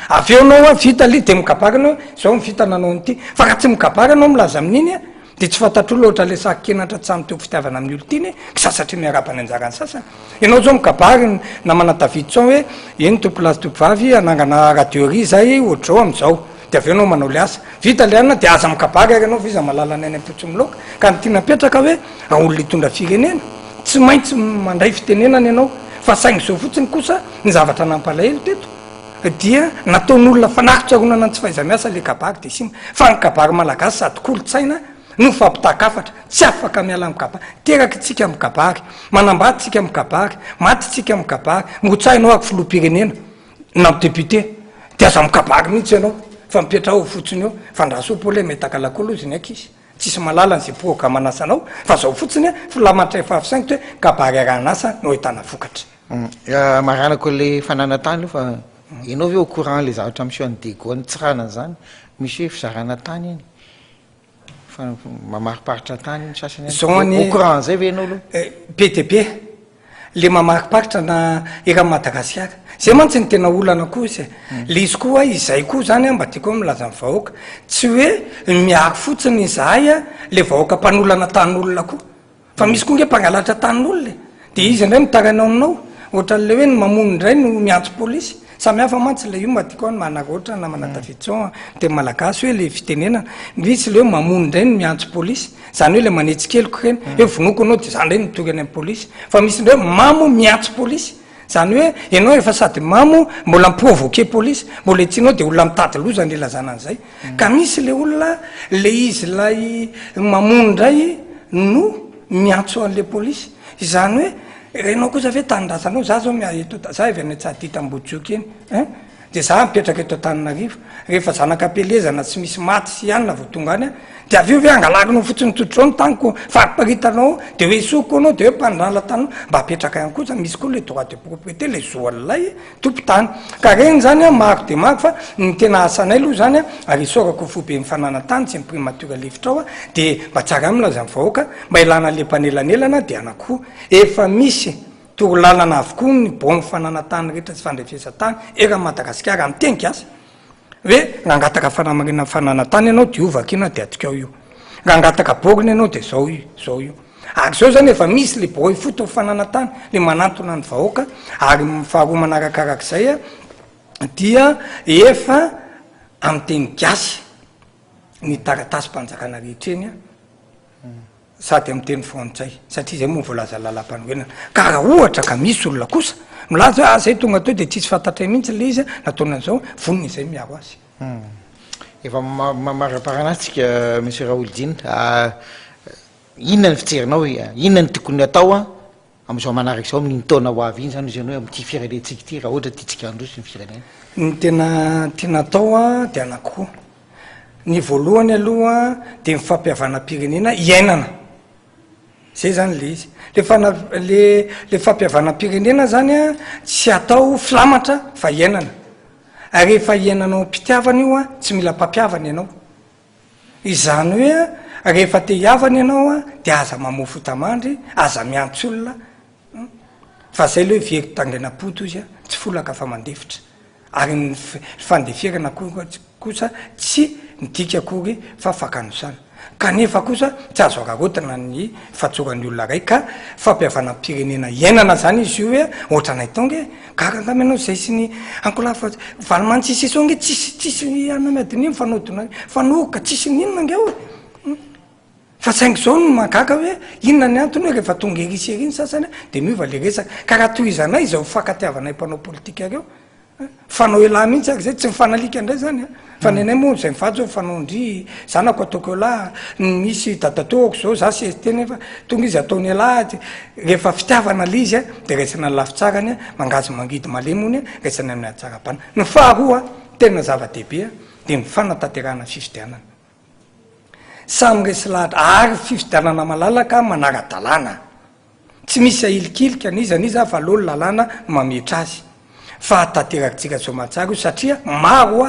aveo anao a vita le de mikabary anao zao mivita nanao nyty fa raha tsy mikabary anao milaza amin'iny a de tsy fantatro loatra le sakenatra tsamy teo fitiavana amin'ny olo tiny sasatria miarapany anjarany sasany ianao zao mikabary na manataviditson hoe eny tompolazy topovavy anangana radiory zay ohatrao am'izao de aveo anao manao le asa vita le anina de aza mikabary ary anao fa iza malala ny any ampotso miloka ka ny tia napetraka hoe raha olona hitondra firenena tsy maintsy mandray fitenenany ianao fa saingy zao fotsiny kosa ny zavatra nampalahelo teto dia nataon'olona fanakitsaronana ny tsy faiza miasa le kabary de sina fa ny kabary malagasy sady kolotsaina no fampitaka-afatra tsy afaka miala mikabary teraka tsika mikabary manambady tsika mikabary maty tsika mikabary motsahinao ako filoha-pirenena na député de aza mikabary mihitsy ianao fa mipetra ao fotsiny eo fa ndrasopole metakalakoalo izy ny aiky izy tsisy malala n'zay programme anasanao fa zao fotsiny a filamatray fahafisaingy to hoe kabary aranasa no hitana vokatra maranako le fananatany fa ianao ve au courant le zavatra misy any degoany tsirana zany misy hoe fizarana tany iny fa mamariparitra tany iny sasany au courant zay ve ianao aloha be de be le mamariparitra na era Madagasikara zay mantsy ny tena olana kosa le izy koa izay koa zany mba tiako hoe milaza ny vahoaka tsy hoe miaro fotsiny izahay le vahoaka mpanolana tan'olona koa fa misy koa nge mpangalatra tan'olona de izy indray mitaranao aminao ohatran'le hoe ny mamono indray no miantso polisy samihafa mantsy le io mba tiako ny manaka ohatra na manatafitson tena malagasy hoe le fitenenana misy le hoe mamono indray no miantso polisy zany hoe le manetsikeliko reny hoe vonoko anao de zany reny mitory any amin'ny polisy fa misy ndray mamo miantso polisy zany hoe ianao efa sady mamo mbola miprovoke polisy mbola etsinao de olona mitady loza ny lazana an'izay ka misy le olona le izy lay mamono indray no miantso an'le polisy izany hoe renao kosa ve tanindrazanao za zao za avy any tsadita-mbojoky eny de za mipetraka eto Antananarivo rehefa zanakapelezana tsy misy maty sy anina vo tonga any de avy eo ve angalakinao fotsiny totrao ny taniko fariparitanao de hoe soko anao de hoe mpandrala tanao mba apetraka ihany kosa misy koa le droit de propriété le zoan'lay tompotany ka reny zany maro de maro fa ny tena asanay aloha zany ary isorako fobe mifanana tany tsy miprimature lefitra ao de mba tsara amlaza vahoaka mba ilana le mpanelanelana de anakoa efa misy torolalana avokoa ny bo mifanana tany rehetra tsy fandrefesa tany era Madagasikara amin'ny teny gasy hoe rangataka fanamarina fanana tany ianao de ovakina de atikao io rangataka boriny ianao de zao io ary zao zany efa misy le bo foto fanana tany le manantona ny vahoaka ary faharoa manarakarak'izay dia efa amin'ny teny gasy ny taratasy mpanjakana rehetra eny sady amin'ny teny frantsay satria zay moa voalaza lalam-panorenana ka raha ohatra ka misy olona kosa milaza hoe zay tonga tao de tsisy fantatray mihitsy le izy nataona an'izao vonony izay miaro azy efa mamaraparanatsika monsieur Raholdina inona ny fijerinao inona ny tokony atao am'izao manaraka izao amin'ny taona ho avy iny zany izy anao amin'ity firenentsika ity raha ohatra titsika androso ny firenena ny tena atao de anakoa ny voalohany aloha de mifampiavana-pirenena iainana zay zany le izy le fampiavana-pirenena zany tsy atao filamatra fa iainana ary rehefa iainanao mpitiavana io tsy mila mpampiavana ianao izany hoe rehefa te hiavana ianao de aza mamofo tamandry aza miantso olona fa zay le hoe very tangenam-poto izy tsy folaka fa mandefitra ary ny fandeferana kosa tsy midika akory fa fakanosana kanefa kosa tsy azo ararotana ny fatsoran'ny olona ray ka fampiavana-pirenena iainana zany izy io hoe ohatranay tonge karangamy anao zay sy ny ankolafa valomantsisy isao nge tsisy anamiadiny mifanodina fanoka tsisy ninona ngeo fa saingy zao no magaka hoe inona ny antony hoe rehefa tonga erisery iny sasany de miova le resaka ka raha toy izanay zao fankatiavanay mpanao politika reo fanao ela mihitsy ary zay tsy mifanalika indray zany fa nenay moa zay mivady zao fanaondry zanako ataoko ela misy dadatoako zao za sy teny efa tonga izy ataony ela rehefa fitiavana le izy de raisana ny lafi tsarany mangazy mangidy malemony raisany amin'ny atsarapana ny faharoa tena zava-dehibe de ny fanatanterahana fifidianana samy resy lahatra ary fifidianana malalaka manara-dalàna tsy misy ahilikilika nizaniza fa lolo lalàna mametra azy fa tanterakitsika somatsara io satria maro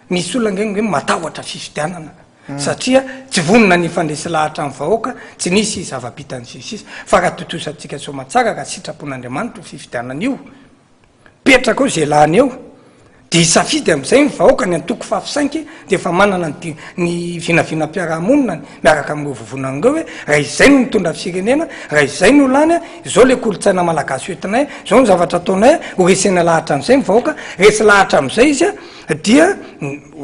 misy olona ngeny hoe matahotra fifidianana satria tsy vonona ny fandresy lahatra amin'ny vahoaka tsy nisy zava-bitany sisisy fa raha totosatsika somatsara raha sitrapon'Andriamanitra fifidianana io petraka ao zay lahany eo de isafidy am'izay ny vahoaka ny antoko fafisainky de efa manana ny vinavina-piarahamonina miaraka amin'ireo vovonan'ireo hoe raha izay no mitondra firenena raha izay no lany zao le kolotsaina malagasy oetinay zao ny zavatra ataonay ho resena lahatra am'izay ny vahoaka resy lahatra am'izay izy dia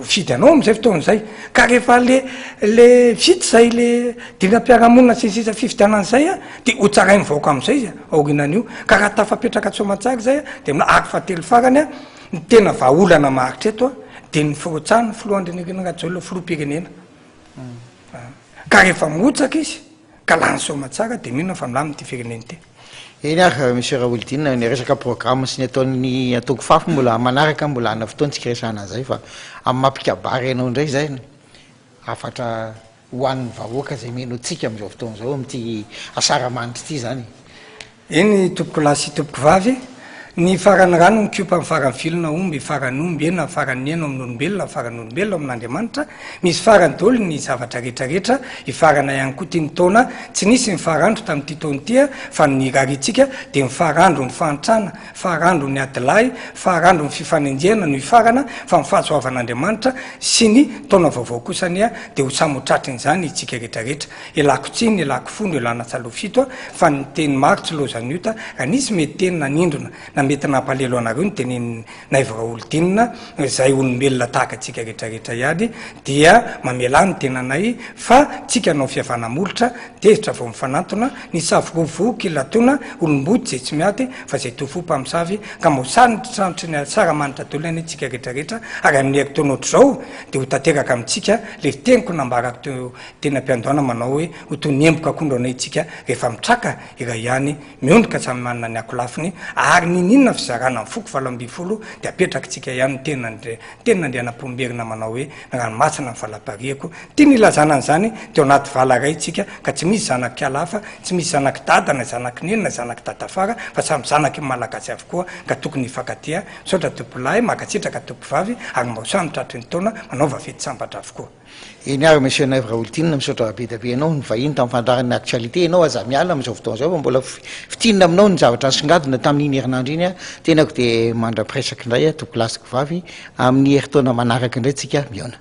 fidy anao am'izay fotoan'izay ka rehefa le fity zay le dina-piarahamonina sisisa fifidianan'izay de ho tsaray ny vahoaka am'izay izy aorinan'io ka raha tafapetraka tsomatsara zay de ary fatelo farany ny tena vaolana maharitra eto de ny firotsahny filohandrenenena zao le filoam-pirenena ka rehefa miotsaka izy ka lany somatsara de minona fa milamy ty fireneny ty eny ary monsieur Raholdina ny resaka programme sy ny ataony atoko fafy mbola manaraka mbola ana fotoantsika resana zay fa amin'ny mampikabary anao indray zay afatra hoan'ny vahoaka zay meno tsika am'izao fotoana zao am'ty asara manitra ty zany eny tompoko lahy sy tompoko vavy ny farany rano mikopa my farany filona omby faranomby ena farany eno amin'olombelona faran'olombelona amin'andriamanitra misy farany dolo ny zavatra rehetrarehetra ifarana ihany koa ty ny taona tsy nisy ny farandro tamin'ity taony tya fa ny raritsika de mifarandro ny fantrana farandro ny adilay farandro ny fifanenjena no ifarana fa mifahasoavan'andriamanitra sy ny taona vaovao kosanya de ho samotratrin'zany itsika rehetrarehetra ilako tsiny ilako fono ilana tsalofito fa ny teny maro tsy lozany ota raha nisy mety teny nanindrona na mety nampalelo anareo ny teneny naivraolodinina zay olombelona tahaka atsika rehetrarehetra ihany dia mamela ny tenanay fa tsika nao fiavanamolotra tezitra vao mifanatona ny savovovoky latona olombody zay tsy miaty fa zay tofo mpamosavy ka mosanitranotry ny saramanitra dolo any tsika rehetrarehetra ary amin'ny aktonaotra zao de ho tateraka amitsika le teniko nambarako teo tena mpiandoana manao hoe ho toy ny emboka akondro anay tsika rehefa mitraka ira ihany miondrika samy manana ny ako lafiny ary nininona fizarana mifoko valambifolo de apetraky tsika ihany tena andrianam-pomberina manao hoe ranomasina ny valapariako tia nilazana an'zany teo anaty vala ray tsika ka tsy misy zanaky alafa tsy misy zanaky dadana zanaky nenina zanaky dadafara fa samy zanaky malagasy avokoa ka tokony ifakatia sotra tompolahy makatsitraka tompovavy ary maosamy tratry ny taona manaova fety sambatra avokoa iny ary monsieur naivraolodinina misaotra rabetabe anao ny vahiny tamin'ny fandaran'ny actualité anao aza miala am'izao fotoana zao fa mbola fitinina aminao ny zavatra nysongadina tamin'iny herinandro iny a tenako de mandrapiresaky indray a tompolasiko vavy amin'ny heritaona manaraky indray tsika miona